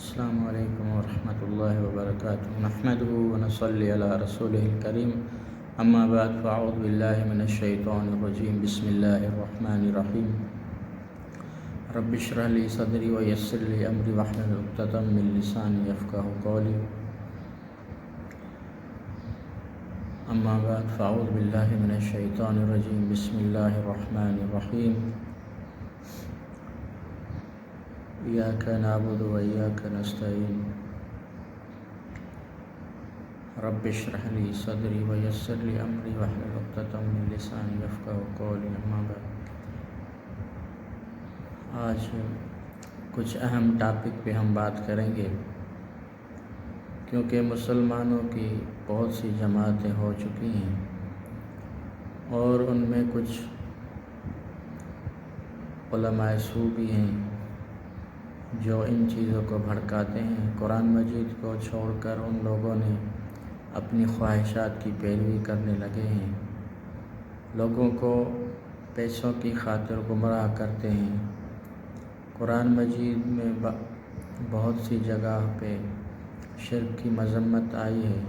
السلام علیکم ورحمۃ اللہ وبرکاتہ نحمده ونصلی علی رسوله الکریم اما بعد فاعوذ باللہ من الشیطان الرجیم بسم اللہ الرحمن الرحیم رب اشرح لی صدری ویسر لی امری واحلل عقدۃ من لسانی یفقہوا قولی اما بعد فاعوذ باللہ من الشیطان الرجیم بسم اللہ الرحمن الرحیم ایاک نعبد و ایاک نستعین رب اشرح لی صدری ویسر لی امری واحلل عقدۃ من لسانی یفقہوا قولی اما بعد آج کچھ اہم ٹاپک پہ ہم بات کریں گے، کیونکہ مسلمانوں کی بہت سی جماعتیں ہو چکی ہیں اور ان میں کچھ علماء سو بھی ہیں جو ان چیزوں کو بھڑکاتے ہیں۔ قرآن مجید کو چھوڑ کر ان لوگوں نے اپنی خواہشات کی پیروی کرنے لگے ہیں، لوگوں کو پیسوں کی خاطر گمراہ کرتے ہیں۔ قرآن مجید میں بہت سی جگہ پہ شرک کی مذمت آئی ہے،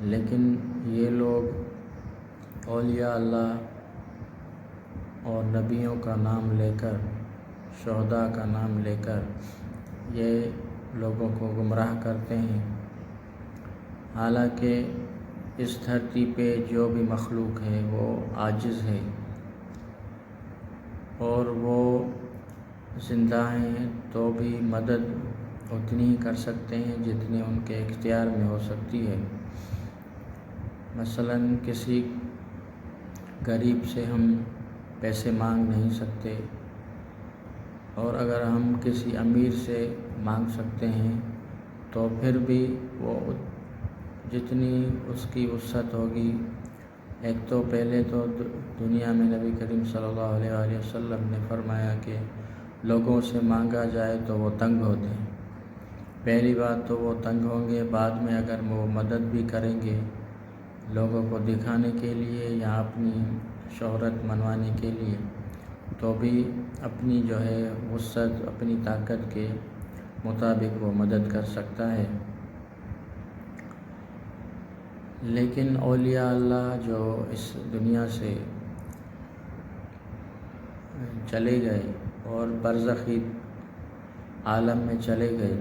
لیکن یہ لوگ اولیاء اللہ اور نبیوں کا نام لے کر، شہداء کا نام لے کر یہ لوگوں کو گمراہ کرتے ہیں۔ حالانکہ اس دھرتی پہ جو بھی مخلوق ہے وہ عاجز ہے اور وہ زندہ ہیں تو بھی مدد اتنی ہی کر سکتے ہیں جتنی ان کے اختیار میں ہو سکتی ہے۔ مثلا کسی غریب سے ہم پیسے مانگ نہیں سکتے، اور اگر ہم کسی امیر سے مانگ سکتے ہیں تو پھر بھی وہ جتنی اس کی وسعت ہوگی۔ ایک تو پہلے تو دنیا میں نبی کریم صلی اللہ علیہ وآلہ وسلم نے فرمایا کہ لوگوں سے مانگا جائے تو وہ تنگ ہوتے ہیں۔ پہلی بات تو وہ تنگ ہوں گے، بعد میں اگر وہ مدد بھی کریں گے لوگوں کو دکھانے کے لیے یا اپنی شہرت منوانے کے لیے، تو بھی اپنی جو ہے وسعت، اپنی طاقت کے مطابق وہ مدد کر سکتا ہے۔ لیکن اولیاء اللہ جو اس دنیا سے چلے گئے اور برزخی عالم میں چلے گئے،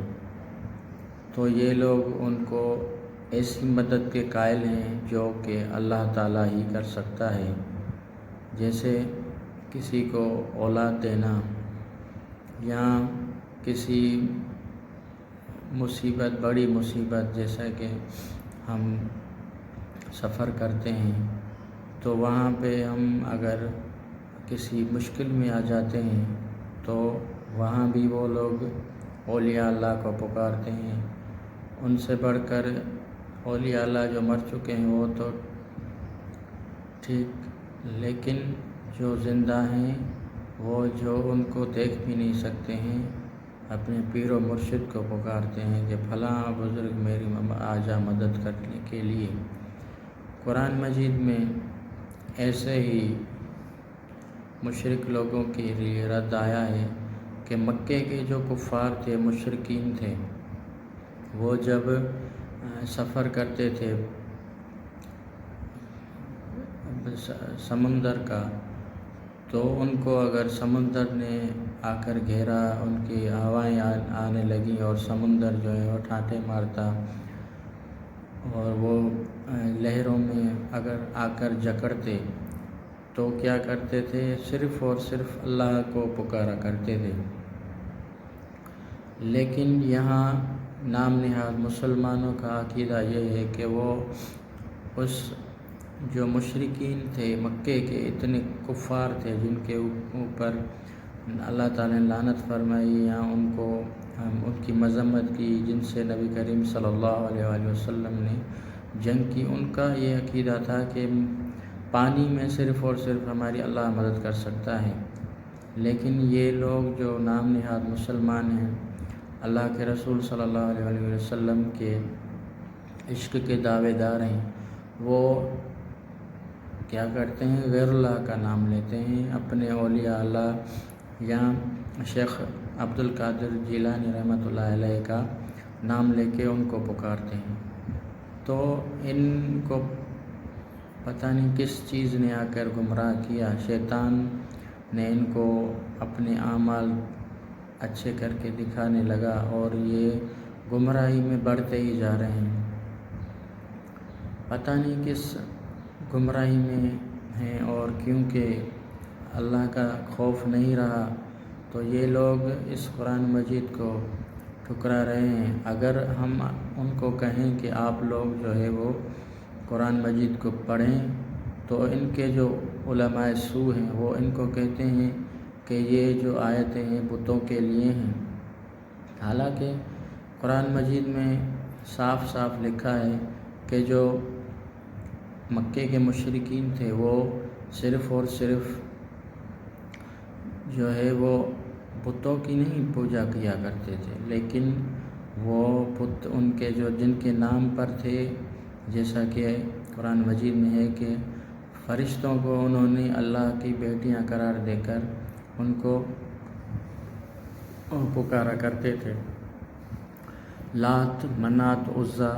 تو یہ لوگ ان کو ایسی مدد کے قائل ہیں جو کہ اللہ تعالیٰ ہی کر سکتا ہے۔ جیسے کسی کو اولاد دینا یا کسی مصیبت، بڑی مصیبت، جیسا کہ ہم سفر کرتے ہیں تو وہاں پہ ہم اگر کسی مشکل میں آ جاتے ہیں تو وہاں بھی وہ لوگ اولیاء اللہ کو پکارتے ہیں۔ ان سے بڑھ کر اولیاء اللہ جو مر چکے ہیں وہ تو ٹھیک، لیکن جو زندہ ہیں وہ جو ان کو دیکھ بھی نہیں سکتے ہیں، اپنے پیر و مرشد کو پکارتے ہیں کہ فلاں بزرگ میری آ جا مدد کرنے کے لیے۔ قرآن مجید میں ایسے ہی مشرک لوگوں کے لیے رد آیا ہے کہ مکے کے جو کفار تھے، مشرکین تھے، وہ جب سفر کرتے تھے سمندر کا، تو ان کو اگر سمندر نے آ کر گھیرا، ان کی ہوائیں آنے لگیں اور سمندر جو ہے وہ ٹھاٹھے مارتا اور وہ لہروں میں اگر آ کر جکڑتے تو کیا کرتے تھے؟ صرف اور صرف اللہ کو پکارا کرتے تھے۔ لیکن یہاں نام نہاد مسلمانوں کا عقیدہ یہ ہے کہ وہ اس جو مشرکین تھے مکے کے، اتنے کفار تھے جن کے اوپر اللہ تعالیٰ نے لعنت فرمائی یا ان کی مذمت کی، جن سے نبی کریم صلی اللہ علیہ وآلہ وسلم نے جنگ کی، ان کا یہ عقیدہ تھا کہ پانی میں صرف اور صرف ہماری اللہ مدد کر سکتا ہے۔ لیکن یہ لوگ جو نام نہاد مسلمان ہیں، اللہ کے رسول صلی اللہ علیہ وآلہ وسلم کے عشق کے دعوے دار ہیں، وہ کیا کرتے ہیں؟ غیر اللہ کا نام لیتے ہیں، اپنے اولیاء اللہ یا شیخ عبد القادر جیلانی رحمۃ اللہ علیہ کا نام لے کے ان کو پکارتے ہیں۔ تو ان کو پتہ نہیں کس چیز نے آ کر گمراہ کیا، شیطان نے ان کو اپنے اعمال اچھے کر کے دکھانے لگا اور یہ گمراہی میں بڑھتے ہی جا رہے ہیں۔ پتہ نہیں کس گمراہی میں ہیں، اور کیونکہ اللہ کا خوف نہیں رہا تو یہ لوگ اس قرآن مجید کو ٹھکرا رہے ہیں۔ اگر ہم ان کو کہیں کہ آپ لوگ جو ہے وہ قرآن مجید کو پڑھیں تو ان کے جو علماء سو ہیں وہ ان کو کہتے ہیں کہ یہ جو آیتیں ہیں بتوں کے لیے ہیں، حالانکہ قرآن مجید میں صاف صاف لکھا ہے کہ جو مکے کے مشرکین تھے وہ صرف اور صرف جو ہے وہ بتوں کی نہیں پوجا کیا کرتے تھے، لیکن وہ بت ان کے جو جن کے نام پر تھے، جیسا کہ قرآن مجید میں ہے کہ فرشتوں کو انہوں نے اللہ کی بیٹیاں قرار دے کر ان کو پکارا کرتے تھے۔ لات، منات، عزا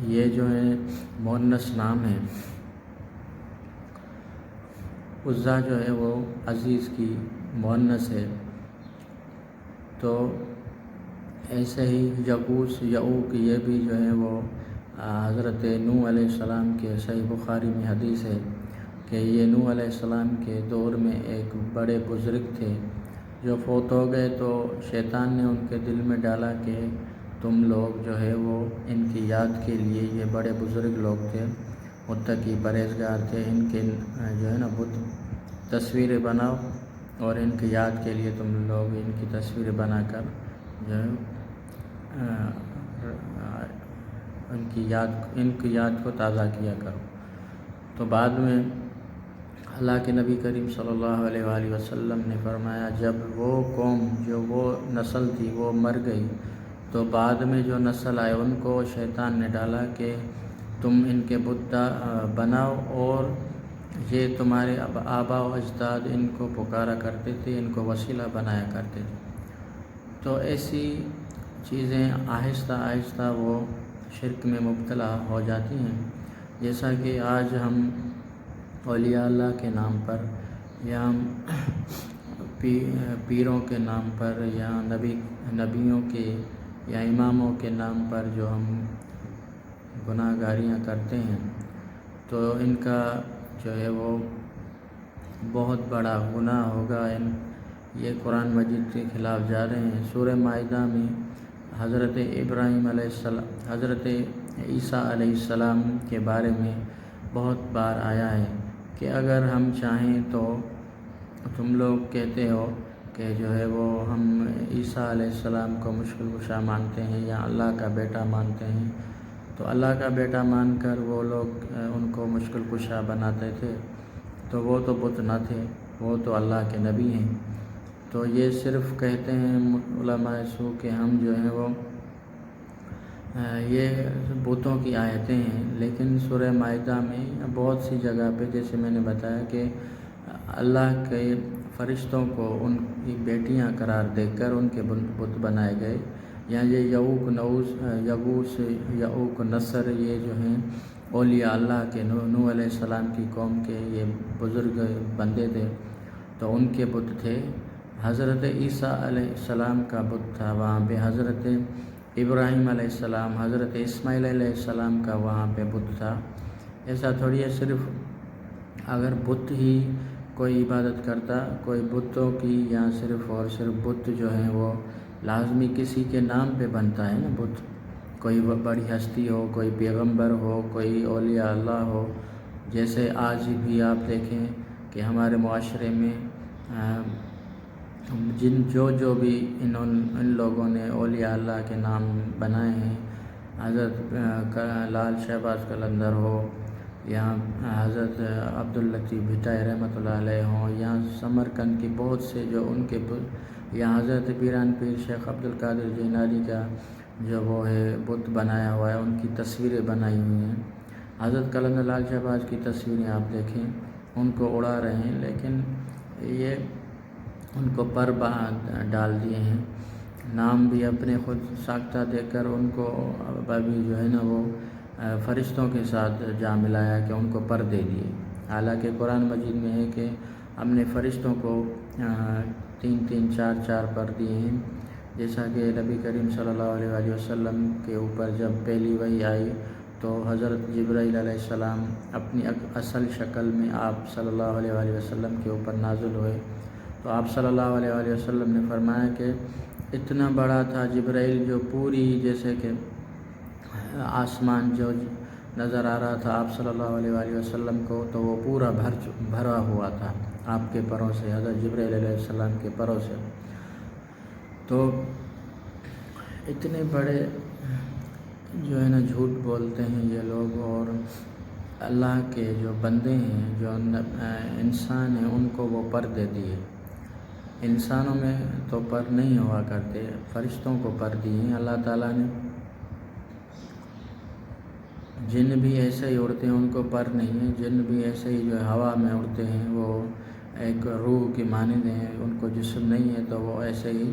یہ جو ہے مؤنث نام ہے۔ عزا جو ہے وہ عزیز کی مؤنث ہے۔ تو ایسے ہی یغوث، یعوق یہ بھی جو ہے وہ حضرت نوح علیہ السلام کے صحیح بخاری میں حدیث ہے کہ یہ نوح علیہ السلام کے دور میں ایک بڑے بزرگ تھے جو فوت ہو گئے، تو شیطان نے ان کے دل میں ڈالا کہ تم لوگ جو ہے وہ ان کی یاد کے لیے، یہ بڑے بزرگ لوگ تھے، متقی پرہیزگار تھے، ان کے جو ہے نا بت تصویریں بناؤ اور ان کی یاد کے لیے تم لوگ ان کی تصویریں بنا کر جو ہے ان کی یاد کو تازہ کیا کرو۔ تو بعد میں اللہ کے نبی کریم صلی اللہ علیہ وآلہ وسلم نے فرمایا جب وہ قوم، جو وہ نسل تھی وہ مر گئی، تو بعد میں جو نسل آئے ان کو شیطان نے ڈالا کہ تم ان کے بت بناؤ، اور یہ تمہارے آباء و اجداد ان کو پکارا کرتے تھے، ان کو وسیلہ بنایا کرتے تھے۔ تو ایسی چیزیں آہستہ آہستہ وہ شرک میں مبتلا ہو جاتی ہیں، جیسا کہ آج ہم اولیاء اللہ کے نام پر یا پیروں کے نام پر یا نبیوں کے یا اماموں کے نام پر جو ہم گناہ گاریاں کرتے ہیں، تو ان کا جو ہے وہ بہت بڑا گناہ ہوگا۔ یہ قرآن مجید کے خلاف جا رہے ہیں۔ سورہ مائدہ میں حضرت ابراہیم علیہ السلام، حضرت عیسیٰ علیہ السلام کے بارے میں بہت بار آیا ہے کہ اگر ہم چاہیں تو تم لوگ کہتے ہو کہ جو ہے وہ ہم عیسیٰ علیہ السلام کو مشکل کشا مانتے ہیں یا اللہ کا بیٹا مانتے ہیں، تو اللہ کا بیٹا مان کر وہ لوگ ان کو مشکل کشا بناتے تھے، تو وہ تو بت نہ تھے، وہ تو اللہ کے نبی ہیں۔ تو یہ صرف کہتے ہیں علماء سو کہ ہم جو ہیں وہ یہ بتوں کی آیتیں ہیں، لیکن سورہ مائدہ میں بہت سی جگہ پہ جیسے میں نے بتایا کہ اللہ کے فرشتوں کو ان کی بیٹیاں قرار دے کر ان کے بت بنائے گئے، یا یہ یغوث، یعوق، نصر یہ جو ہیں اولیاء اللہ کے نوح علیہ السلام کی قوم کے یہ بزرگ بندے تھے، تو ان کے بت تھے۔ حضرت عیسیٰ علیہ السلام کا بت تھا وہاں پہ، حضرت ابراہیم علیہ السلام، حضرت اسماعیل علیہ السلام کا وہاں پہ بت تھا۔ ایسا تھوڑی ہے صرف اگر بت ہی کوئی عبادت کرتا، کوئی بتوں کی یا صرف اور صرف بت جو ہے وہ لازمی کسی کے نام پہ بنتا ہے نا بت، کوئی بڑی ہستی ہو، کوئی پیغمبر ہو، کوئی اولیاء اللہ ہو، جیسے آج بھی آپ دیکھیں کہ ہمارے معاشرے میں جو بھی ان لوگوں نے اولیاء اللہ کے نام بنائے ہیں، حضرت لال شہباز قلندر ہو یا حضرت عبداللطیف بھٹائی رحمۃ اللہ علیہ ہوں، یا سمرقند کی بہت سے جو ان کے یا حضرت پیران پیر شیخ عبدالقادر جیلانی کا جو وہ ہے بت بنایا ہوا ہے، ان کی تصویریں بنائی ہوئی ہیں۔ حضرت قلندر لال شہباز کی تصویریں آپ دیکھیں، ان کو اڑا رہے ہیں، لیکن یہ ان کو پر ڈال دیے ہیں۔ نام بھی اپنے خود ساختہ دے کر ان کو ابھی جو ہے نا وہ فرشتوں کے ساتھ جا ملایا کہ ان کو پر دے دیے، حالانکہ قرآن مجید میں ہے کہ ہم نے فرشتوں کو 3 4 4 پر دیے ہیں، جیسا کہ نبی کریم صلی اللہ علیہ وآلہ وسلم کے اوپر جب پہلی وحی آئی تو حضرت جبرائیل علیہ السلام اپنی اصل شکل میں آپ صلی اللہ علیہ وآلہ وسلم کے اوپر نازل ہوئے، تو آپ صلی اللہ علیہ وآلہ وسلم نے فرمایا کہ اتنا بڑا تھا جبرائیل جو پوری جیسے کہ آسمان جو نظر آ رہا تھا آپ صلی اللہ علیہ وآلہ وسلم کو، تو وہ پورا بھرا ہوا تھا آپ کے پروں سے، حضرت جبرائیل علیہ السلام کے پروں سے۔ تو اتنے بڑے جو ہے نا جھوٹ بولتے ہیں یہ لوگ، اور اللہ کے جو بندے ہیں، جو انسان ہیں، ان کو وہ پر دے دیے۔ انسانوں میں تو پر نہیں ہوا کرتے، فرشتوں کو پر دیے ہیں اللہ تعالیٰ نے۔ جن بھی ایسے ہی اڑتے ہیں ان کو پر نہیں ہے، جن بھی ایسے ہی جو ہوا میں اڑتے ہیں وہ ایک روح کی مانند ہیں، ان کو جسم نہیں ہے تو وہ ایسے ہی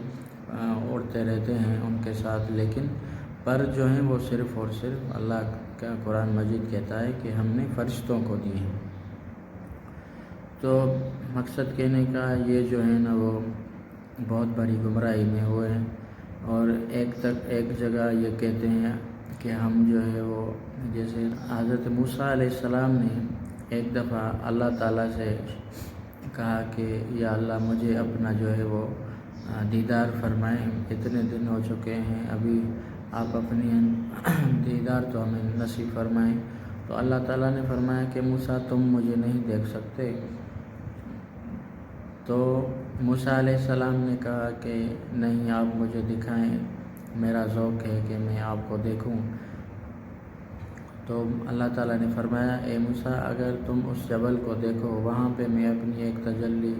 اڑتے رہتے ہیں ان کے ساتھ، لیکن پر جو ہیں وہ صرف اور صرف اللہ کا قرآن مجید کہتا ہے کہ ہم نے فرشتوں کو دیے ہیں۔ تو مقصد کہنے کا یہ جو ہے نا وہ بہت بڑی گمراہی میں ہوئے ہیں، اور ایک جگہ یہ کہتے ہیں کہ ہم جو ہے وہ جیسے حضرت موسیٰ علیہ السلام نے ایک دفعہ اللہ تعالیٰ سے کہا کہ یا اللہ مجھے اپنا جو ہے وہ دیدار فرمائیں، اتنے دن ہو چکے ہیں، ابھی آپ اپنی دیدار تو ہمیں نصیب فرمائیں۔ تو اللہ تعالیٰ نے فرمایا کہ موسیٰ تم مجھے نہیں دیکھ سکتے۔ تو موسیٰ علیہ السلام نے کہا کہ نہیں، آپ مجھے دکھائیں، میرا ذوق ہے کہ میں آپ کو دیکھوں۔ تو اللہ تعالیٰ نے فرمایا اے موسیٰ اگر تم اس جبل کو دیکھو، وہاں پہ میں اپنی ایک تجلی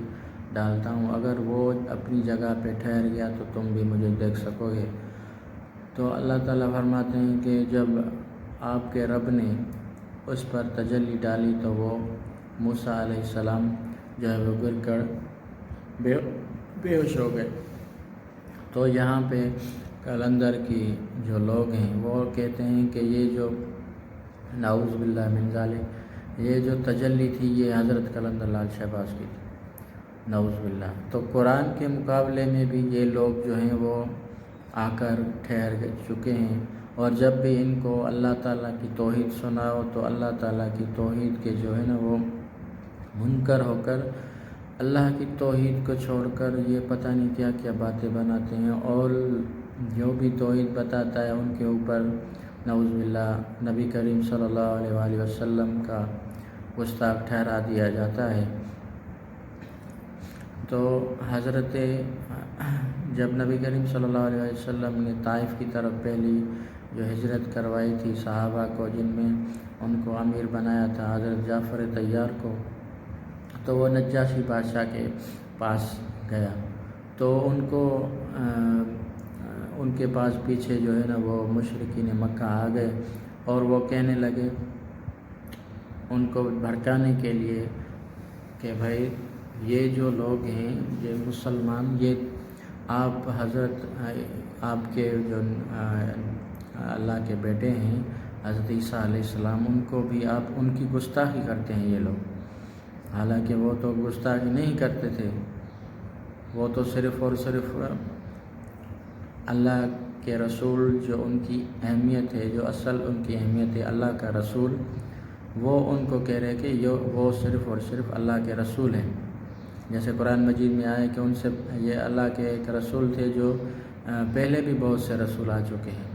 ڈالتا ہوں، اگر وہ اپنی جگہ پہ ٹھہر گیا تو تم بھی مجھے دیکھ سکو گے۔ تو اللہ تعالیٰ فرماتے ہیں کہ جب آپ کے رب نے اس پر تجلی ڈالی تو وہ موسیٰ علیہ السلام جو ہے وہ گر کر بے ہوش ہو گئے۔ تو یہاں پہ قلندر کی جو لوگ ہیں وہ کہتے ہیں کہ یہ جو نعوذ باللہ من ذالک، یہ جو تجلی تھی یہ حضرت قلندر لال شہباز کی تھی، نعوذ باللہ۔ تو قرآن کے مقابلے میں بھی یہ لوگ جو ہیں وہ آ کر ٹھہر چکے ہیں، اور جب بھی ان کو اللہ تعالیٰ کی توحید سناؤ تو اللہ تعالیٰ کی توحید کے جو ہے نا وہ منکر ہو کر اللہ کی توحید کو چھوڑ کر یہ پتہ نہیں کیا کیا باتیں بناتے ہیں، اور جو بھی توحید بتاتا ہے ان کے اوپر نعوذ باللہ نبی کریم صلی اللہ علیہ وآلہ وسلم کا گستاخ ٹھہرا دیا جاتا ہے۔ تو حضرت جب نبی کریم صلی اللہ علیہ وسلم نے طائف کی طرف پہلی جو ہجرت کروائی تھی صحابہ کو، جن میں ان کو امیر بنایا تھا حضرت جعفر طیار کو، تو وہ نجاشی بادشاہ کے پاس گیا، تو ان کے پاس پیچھے جو ہے نا وہ مشرکین مکہ آ گئے، اور وہ کہنے لگے ان کو بھڑکانے کے لیے کہ بھائی یہ جو لوگ ہیں یہ مسلمان، یہ آپ حضرت آپ کے جو اللہ کے بیٹے ہیں حضرت عیسیٰ علیہ السلام، ان کو بھی آپ ان کی گستاخی کرتے ہیں یہ لوگ، حالانکہ وہ تو گستاخی نہیں کرتے تھے، وہ تو صرف اور صرف اللہ کے رسول جو ان کی اہمیت ہے، جو اصل ان کی اہمیت ہے اللہ کا رسول، وہ ان کو کہہ رہے کہ وہ صرف اور صرف اللہ کے رسول ہیں۔ جیسے قرآن مجید میں آیا کہ ان سے یہ اللہ کے ایک رسول تھے جو پہلے بھی بہت سے رسول آ چکے ہیں،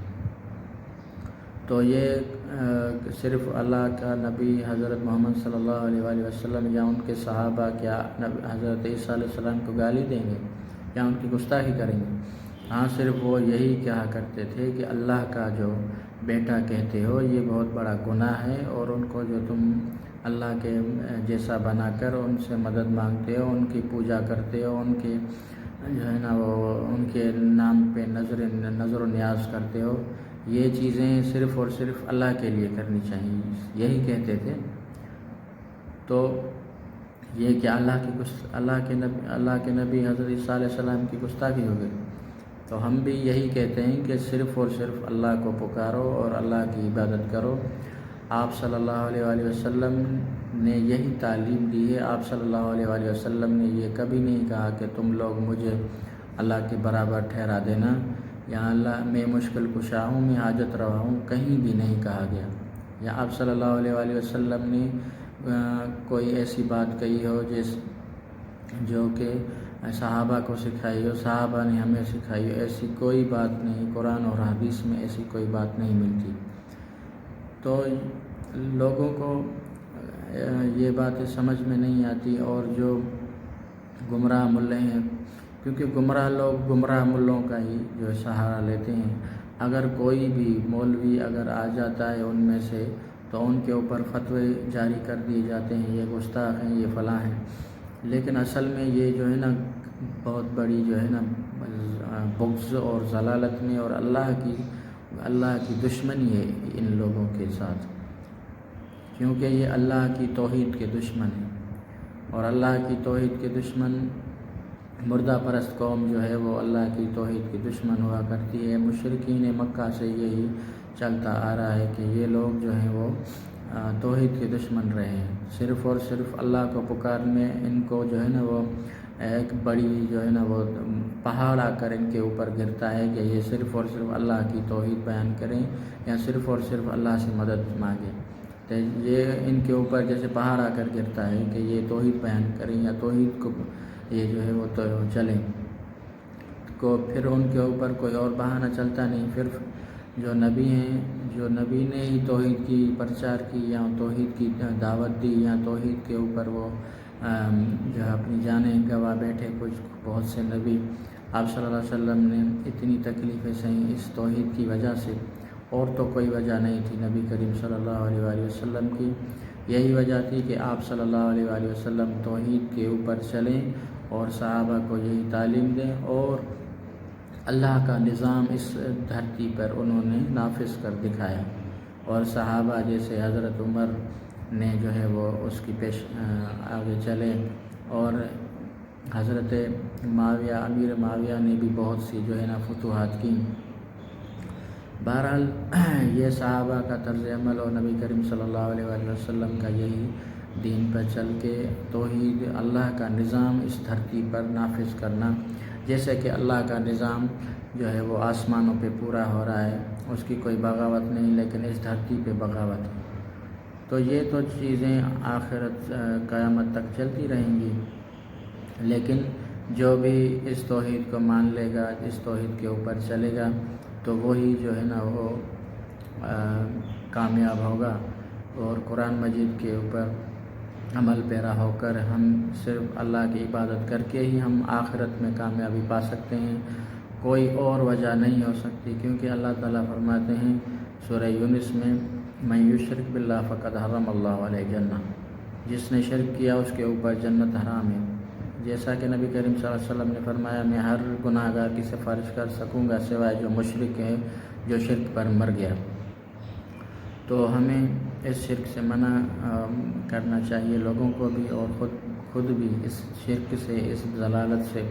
تو یہ صرف اللہ کا نبی حضرت محمد صلی اللہ علیہ وآلہ وسلم یا ان کے صحابہ کیا حضرت عیسیٰ علیہ السلام کو گالی دیں گے یا ان کی گستاخی کریں گے؟ ہاں، صرف وہ یہی کہا کرتے تھے کہ اللہ کا جو بیٹا کہتے ہو یہ بہت بڑا گناہ ہے، اور ان کو جو تم اللہ کے جیسا بنا کر ان سے مدد مانگتے ہو، ان کی پوجا کرتے ہو، ان کے جو ہے نا وہ ان کے نام پہ نظر و نیاز کرتے ہو، یہ چیزیں صرف اور صرف اللہ کے لیے کرنی چاہیے، یہی کہتے تھے۔ تو یہ کہ اللہ کے نبی حضرت عیسیٰ علیہ السلام کی گستاخی ہو گئی۔ تو ہم بھی یہی کہتے ہیں کہ صرف اور صرف اللہ کو پکارو اور اللہ کی عبادت کرو۔ آپ صلی اللہ علیہ وآلہ وسلم نے یہی تعلیم دی ہے۔ آپ صلی اللہ علیہ وآلہ وسلم نے یہ کبھی نہیں کہا کہ تم لوگ مجھے اللہ کے برابر ٹھہرا دینا، یا اللہ میں مشکل کشا ہوں، میں حاجت روا ہوں، کہیں بھی نہیں کہا گیا۔ یا آپ صلی اللہ علیہ وآلہ وسلم نے کوئی ایسی بات کہی ہو جو کہ صحابہ کو سکھائی ہو، صحابہ نے ہمیں سکھائی ہو، ایسی کوئی بات نہیں، قرآن اور حدیث میں ایسی کوئی بات نہیں ملتی۔ تو لوگوں کو یہ باتیں سمجھ میں نہیں آتی، اور جو گمراہ ملے ہیں، کیونکہ گمراہ لوگ گمراہ ملوں کا ہی جو سہارا لیتے ہیں۔ اگر کوئی بھی مولوی اگر آ جاتا ہے ان میں سے، تو ان کے اوپر فتوے جاری کر دیے جاتے ہیں، یہ گستاخ ہیں، یہ فلاں ہیں۔ لیکن اصل میں یہ جو ہے نا بہت بڑی جو ہے نا بغض اور ضلالت میں اور اللہ کی دشمنی ہے ان لوگوں کے ساتھ، کیونکہ یہ اللہ کی توحید کے دشمن ہیں، اور اللہ کی توحید کے دشمن مردہ پرست قوم جو ہے وہ اللہ کی توحید کی دشمن ہوا کرتی ہے۔ مشرکین مکہ سے یہی چلتا آ رہا ہے کہ یہ لوگ جو ہیں وہ توحید کے دشمن رہے ہیں۔ صرف اور صرف اللہ کو پکارنے ان کو جو ہے نا وہ ایک بڑی جو ہے نا وہ پہاڑ آ کر ان کے اوپر گرتا ہے کہ یہ صرف اور صرف اللہ کی توحید بیان کریں یا صرف اور صرف اللہ سے مدد مانگیں۔ تو یہ ان کے اوپر جیسے پہاڑ آ کر گرتا ہے کہ یہ توحید بیان کریں یا توحید کو یہ جو ہے وہ تو چلیں، کو پھر ان کے اوپر کوئی اور بہانہ چلتا نہیں۔ پھر جو نبی ہیں، جو نبی نے ہی توحید کی پرچار کی یا توحید کی دعوت دی یا توحید کے اوپر وہ جو اپنی جانیں گوا بیٹھے، بہت سے نبی، آپ صلی اللہ علیہ وسلم نے اتنی تکلیفیں سہیں اس توحید کی وجہ سے، اور تو کوئی وجہ نہیں تھی نبی کریم صلی اللہ علیہ وآلہ وسلم کی۔ یہی وجہ تھی کہ آپ صلی اللہ علیہ وآلہ وسلم توحید کے اوپر چلیں اور صحابہ کو یہی تعلیم دیں، اور اللہ کا نظام اس دھرتی پر انہوں نے نافذ کر دکھایا۔ اور صحابہ جیسے حضرت عمر نے جو ہے وہ اس کی آگے چلے، اور حضرت معاویہ، امیر معاویہ نے بھی بہت سی جو ہے نا فتوحات کی۔ بہرحال یہ صحابہ کا طرز عمل اور نبی کریم صلی اللہ علیہ وآلہ وسلم کا یہی دین پر چل کے توحید، اللہ کا نظام اس دھرتی پر نافذ کرنا، جیسے کہ اللہ کا نظام جو ہے وہ آسمانوں پہ پورا ہو رہا ہے، اس کی کوئی بغاوت نہیں، لیکن اس دھرتی پہ بغاوت ہے۔ تو یہ تو چیزیں آخرت قیامت تک چلتی رہیں گی، لیکن جو بھی اس توحید کو مان لے گا، اس توحید کے اوپر چلے گا، تو وہی جو ہے نا وہ کامیاب ہوگا۔ اور قرآن مجید کے اوپر عمل پیرا ہو کر ہم صرف اللہ کی عبادت کر کے ہی ہم آخرت میں کامیابی پا سکتے ہیں، کوئی اور وجہ نہیں ہو سکتی، کیونکہ اللہ تعالیٰ فرماتے ہیں سورہ یونس میں، من یشرک باللہ فقد حرم اللہ علیہ جنہ، جس نے شرک کیا اس کے اوپر جنت حرام ہے۔ جیسا کہ نبی کریم صلی اللہ علیہ وسلم نے فرمایا، میں ہر گناہ گار کی سفارش کر سکوں گا سوائے جو مشرک ہے، جو شرک پر مر گیا۔ تو ہمیں اس شرک سے منع کرنا چاہیے لوگوں کو بھی، اور خود بھی اس شرک سے، اس ضلالت سے،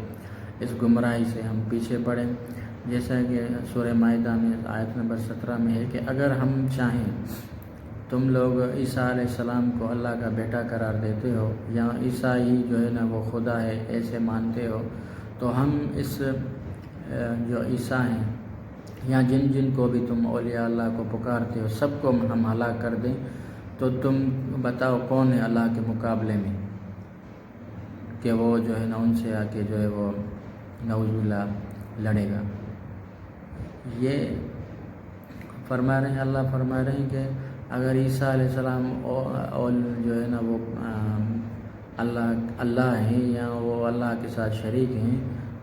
اس گمراہی سے ہم پیچھے پڑیں۔ جیسا کہ سورہ مائدہ میں آیت نمبر 17 میں ہے کہ اگر ہم چاہیں، تم لوگ عیسیٰ علیہ السلام کو اللہ کا بیٹا قرار دیتے ہو، یا عیسیٰ ہی جو ہے نا وہ خدا ہے ایسے مانتے ہو، تو ہم اس جو عیسیٰ ہیں یا جن کو بھی تم اولیاء اللہ کو پکارتے ہو، سب کو ہم ہلاک کر دیں، تو تم بتاؤ کون ہے اللہ کے مقابلے میں کہ وہ جو ہے نا ان سے آ کے جو ہے وہ نعوذ باللہ لڑے گا۔ یہ فرما رہے ہیں، اللہ فرما رہے ہیں کہ اگر عیسیٰ علیہ السلام اور جو ہے نا وہ اللہ ہیں یا وہ اللہ کے ساتھ شریک ہیں،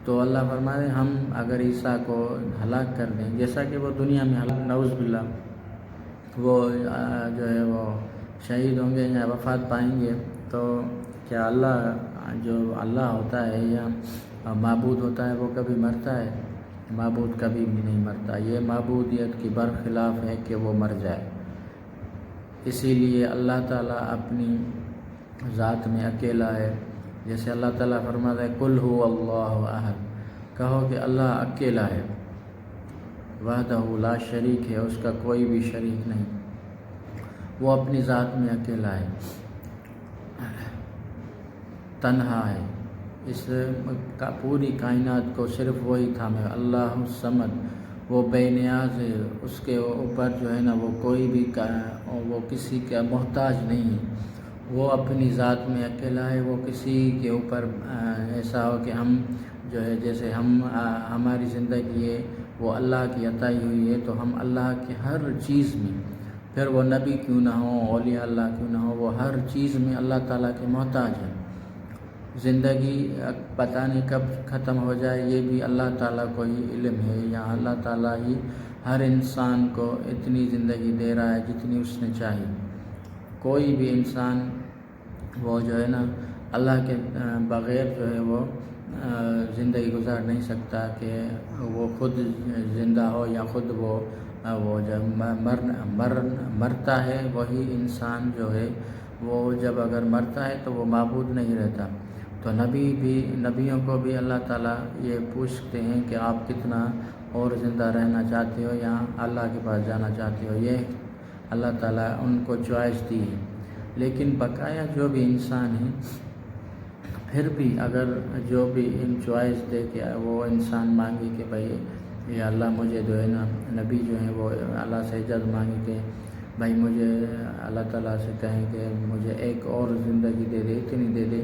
تو اللہ فرما رہے ہیں ہم اگر عیسیٰ کو ہلاک کر دیں، جیسا کہ وہ دنیا میں نعوذ باللہ وہ جو ہے وہ شہید ہوں گے یا وفات پائیں گے، تو کیا اللہ ہوتا ہے یا معبود ہوتا ہے وہ کبھی مرتا ہے؟ معبود کبھی بھی نہیں مرتا۔ یہ معبودیت کی برخلاف ہے کہ وہ مر جائے۔ اسی لیے اللہ تعالیٰ اپنی ذات میں اکیلا ہے، جیسے اللہ تعالیٰ فرماتا ہے قل هو اللہ احد، کہو کہ اللہ اکیلا ہے، وحدہ لا شریک ہے، اس کا کوئی بھی شریک نہیں، وہ اپنی ذات میں اکیلا ہے، تنہا ہے، اس کا پوری کائنات کو صرف وہی تھامے۔ اللہ الصمد، وہ بے نیاز ہے، اس کے اوپر جو ہے نا وہ کوئی بھی وہ کسی کا محتاج نہیں ہے، وہ اپنی ذات میں اکیلا ہے۔ وہ کسی کے اوپر ایسا ہو کہ ہم جو ہے جیسے ہماری زندگی ہے وہ اللہ کی عطائی ہوئی ہے، تو ہم اللہ کی ہر چیز میں، پھر وہ نبی کیوں نہ ہو، اولیاء اللہ کیوں نہ ہو، وہ ہر چیز میں اللہ تعالیٰ کے محتاج ہیں۔ زندگی پتہ نہیں کب ختم ہو جائے، یہ بھی اللہ تعالیٰ کو ہی علم ہے، یا اللہ تعالیٰ ہی ہر انسان کو اتنی زندگی دے رہا ہے جتنی اس نے چاہی۔ کوئی بھی انسان وہ جو ہے نا اللہ کے بغیر جو ہے وہ زندگی گزار نہیں سکتا، کہ وہ خود زندہ ہو یا خود وہ جب مرتا ہے وہی انسان جو ہے وہ جب اگر مرتا ہے تو وہ معبود نہیں رہتا۔ تو نبیوں کو بھی اللہ تعالیٰ یہ پوچھتے ہیں کہ آپ کتنا اور زندہ رہنا چاہتے ہو یا اللہ کے پاس جانا چاہتے ہو، یہ اللہ تعالیٰ ان کو چوائس دی ہے۔ لیکن بقایا جو بھی انسان ہے، پھر بھی اگر جو بھی ان چوائس دے کے وہ انسان مانگے کہ بھائی یا اللہ مجھے جو ہے نا، نبی جو ہیں وہ اللہ سے اجازت مانگے کہ بھائی مجھے اللہ تعالیٰ سے کہیں کہ مجھے ایک اور زندگی دے دے، اتنی دے دے،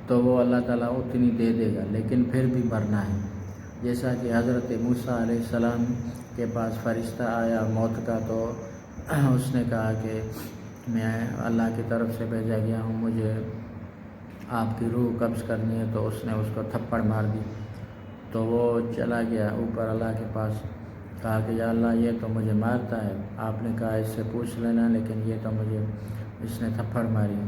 تو وہ اللہ تعالیٰ اتنی دے دے گا، لیکن پھر بھی مرنا ہے۔ جیسا کہ حضرت موسیٰ علیہ السلام کے پاس فرشتہ آیا موت کا، تو اس نے کہا کہ میں اللہ کی طرف سے بھیجا گیا ہوں، مجھے آپ کی روح قبض کرنی ہے، تو اس نے اس کو تھپڑ مار دی، تو وہ چلا گیا اوپر اللہ کے پاس، کہا کہ یا اللہ یہ تو مجھے مارتا ہے، آپ نے کہا اس سے پوچھ لینا، لیکن یہ تو مجھے اس نے تھپڑ ماری۔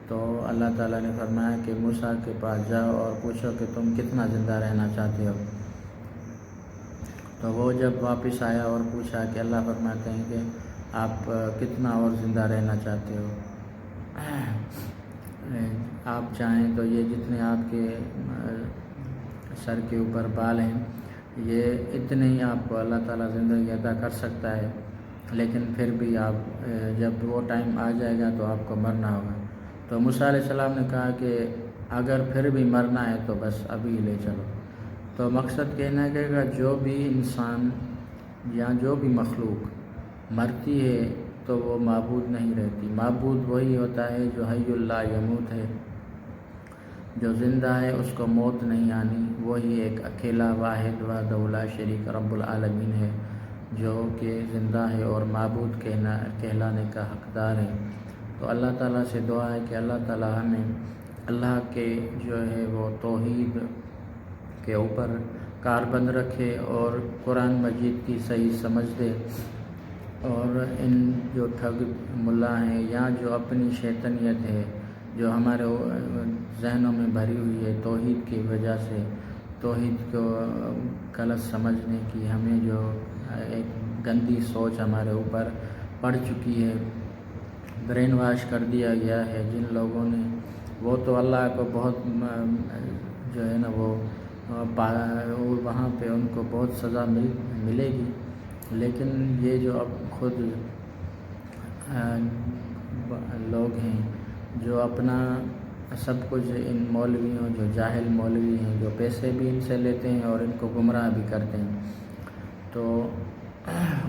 تو اللہ تعالیٰ نے فرمایا کہ موسیٰ کے پاس جاؤ اور پوچھو کہ تم کتنا زندہ رہنا چاہتے ہو۔ تو وہ جب واپس آیا اور پوچھا کہ اللہ فرماتے ہیں کہ آپ کتنا اور زندہ رہنا چاہتے ہو، آپ چاہیں تو یہ جتنے آپ کے سر کے اوپر بال ہیں، یہ اتنے ہی آپ کو اللہ تعالیٰ زندگی عطا کر سکتا ہے، لیکن پھر بھی آپ جب وہ ٹائم آ جائے گا تو آپ کو مرنا ہوگا۔ تو موسیٰ علیہ السلام نے کہا کہ اگر پھر بھی مرنا ہے تو بس ابھی لے چلو۔ تو مقصد کہنا ہے کہ جو بھی انسان یا جو بھی مخلوق مرتی ہے تو وہ معبود نہیں رہتی، معبود وہی ہوتا ہے جو حی لا یموت ہے، جو زندہ ہے اس کو موت نہیں آنی، وہی ایک اکیلا واحد وحدہ لا شریک رب العالمین ہے، جو کہ زندہ ہے اور معبود کہلانے کا حقدار ہے۔ تو اللہ تعالیٰ سے دعا ہے کہ اللہ تعالیٰ ہمیں اللہ کے جو ہے وہ توحید کے اوپر کاربند رکھے اور قرآن مجید کی صحیح سمجھ دے، اور ان جو ٹھگ ملا ہیں یا جو اپنی شیطنیت ہے جو ہمارے ذہنوں میں بھری ہوئی ہے توحید کی وجہ سے، توحید کو غلط سمجھنے کی ہمیں جو ایک گندی سوچ ہمارے اوپر پڑ چکی ہے، برین واش کر دیا گیا ہے جن لوگوں نے، وہ تو اللہ کو بہت جو ہے نا وہ وہاں پہ ان کو بہت سزا ملے گی، لیکن یہ جو اب خود لوگ ہیں جو اپنا سب کچھ ان مولویوں، جو جاہل مولوی ہیں جو پیسے بھی ان سے لیتے ہیں اور ان کو گمراہ بھی کرتے ہیں، تو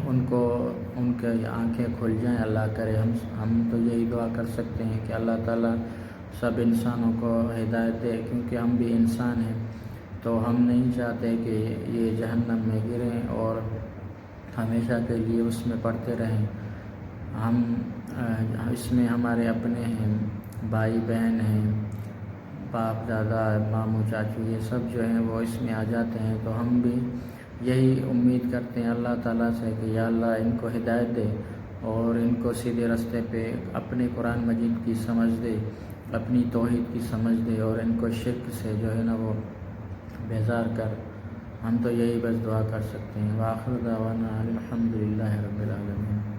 ان کے آنکھیں کھل جائیں، اللہ کرے۔ ہم تو یہی دعا کر سکتے ہیں کہ اللہ تعالیٰ سب انسانوں کو ہدایت دے، کیونکہ ہم بھی انسان ہیں، تو ہم نہیں چاہتے کہ یہ جہنم میں گریں اور ہمیشہ کے لیے اس میں پڑتے رہیں۔ ہم اس میں ہمارے اپنے ہیں، بھائی بہن ہیں، باپ دادا ماموں چاچو، یہ سب جو ہیں وہ اس میں آ جاتے ہیں، تو ہم بھی یہی امید کرتے ہیں اللہ تعالیٰ سے کہ یا اللہ ان کو ہدایت دے اور ان کو سیدھے راستے پہ اپنے قرآن مجید کی سمجھ دے، اپنی توحید کی سمجھ دے، اور ان کو شرک سے جو ہے نا وہ بیزار کر۔ ہم تو یہی بس دعا کر سکتے ہیں۔ وآخر دعوانا الحمدللہ رب العالمین۔